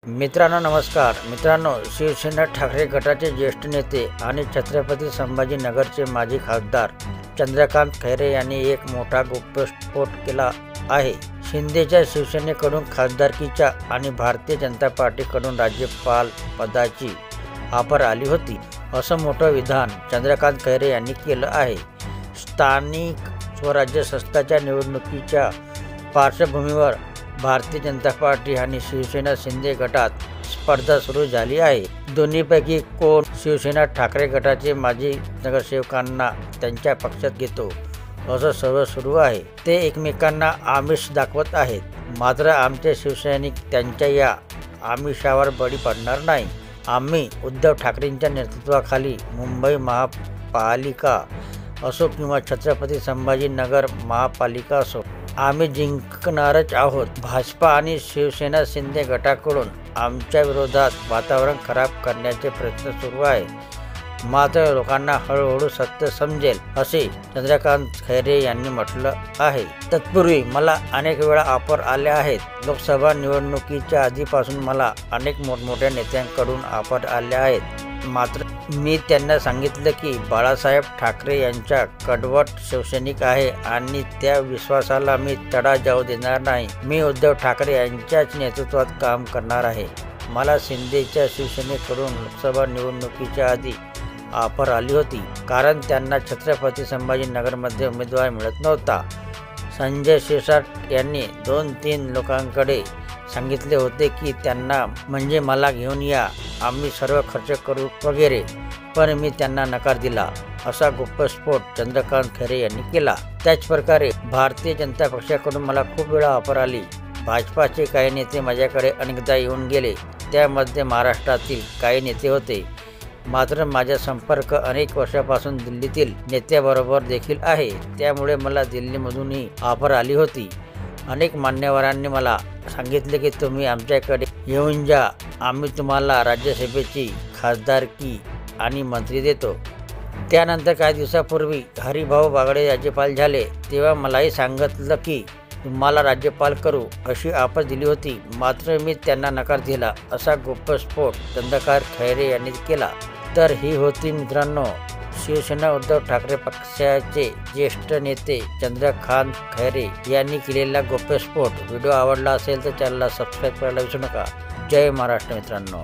मित्रांनो नमस्कार। मित्रांनो, शिवसेना ठाकरे गटाचे ज्येष्ठ नेते आणि छत्रपती संभाजीनगरचे माजी खासदार चंद्रकांत खैरे यांनी एक मोठा गुप्तस्फोट केला आहे। शिंदेच्या शिवसेनेकडून खासदारकीच्या आणि भारतीय जनता पार्टीकडून राज्यपाल पदाची ऑफर आली होती, असं मोठं विधान चंद्रकांत खैरे यांनी केलं आहे। स्थानिक स्वराज्य संस्थांच्या निवडणुकीच्या पार्श्वभूमीवर भारतीय जनता पार्टी आणि शिवसेना शिंदे गटात स्पर्धा सुरू झाली आहे। दोन्हीपैकी कोण शिवसेना ठाकरे गटाचे माजी नगरसेवकांना त्यांच्या पक्षात घेतो, असं सर्व सुरू आहे। ते एकमेकांना आमिष दाखवत आहेत, मात्र आमचे शिवसैनिक त्यांच्या या आमिषावर बळी पडणार नाही। आम्ही उद्धव ठाकरेंच्या नेतृत्वाखाली मुंबई महापालिका असो किंवा छत्रपती संभाजीनगर महापालिका असो, आम्ही जिंकणारच आहोत। भाजपा आणि शिवसेना शिंदे गटाकडून आमच्या विरोधात वातावरण खराब करण्याचे प्रयत्न सुरू आहे, मात्र लोकांना हळूहळू सत्य समजेल, असे चंद्रकांत खैरे यांनी म्हटलं आहे। तत्पूर्वी मला अनेक वेळा ऑफर आल्या आहेत। लोकसभा निवडणुकीच्या आधीपासून मला अनेक मोठमोठ्या नेत्यांकडून ऑफर आल्या आहेत, मात्र मी त्यांना सांगितलं की बाळासाहेब ठाकरे यांच्या कडवट शिवसैनिक आहे आणि त्या विश्वासाला मी तडा जाऊ देणार नाही। मी उद्धव ठाकरे यांच्याच नेतृत्वात काम करणार आहे। मला शिंदेच्या शिवसेनेकडून लोकसभा निवडणुकीच्या आधी ऑफर आली होती, कारण त्यांना छत्रपती संभाजीनगरमध्ये उमेदवार मिळत नव्हता। संजय शिरसाट यांनी 2-3 लोकांकडे सांगितले होते की त्यांना म्हणजे मला घेऊन या, आम्ही सर्व खर्च करू वगैरे, पण मी त्यांना नकार दिला, असा गुप्तस्फोट चंद्रकांत खैरे यांनी केला। त्याचप्रकारे भारतीय जनता पक्षाकडून मला खूप वेळा ऑफर आली। भाजपाचे काही नेते माझ्याकडे अनेकदा येऊन गेले, त्यामध्ये महाराष्ट्रातील काही नेते होते, मात्र माझा संपर्क अनेक वर्षापासून दिल्लीतील नेत्याबरोबर देखील आहे, त्यामुळे मला दिल्लीमधूनही ऑफर आली होती। अनेक मान्यवरांनी मला सांगितले की तुम्ही आमच्याकडे येऊन जा, आम्ही तुम्हाला राज्यसभेची खासदारकी आणि मंत्री देतो। त्यानंतर काही दिवसापूर्वी हरिभाऊ बागडे राज्यपाल झाले, तेव्हा मलाही सांगितलं की तुम्हाला राज्यपाल करू, अशी ऑफर दिली होती, मात्र मी त्यांना नकार दिला, असा गुप्तस्फोट चंद्रकांत खैरे यांनी केला। तर ही होती मित्रांनो शिवसेना उद्धव ठाकरे पक्षाचे ज्येष्ठ नेते चंद्रकांत खैरे यांनी केलेला गुप्तस्फोट। व्हिडिओ आवडला असेल तर चॅनलला सबस्क्राईब करायला विसरू नका। जय महाराष्ट्र मित्रांनो।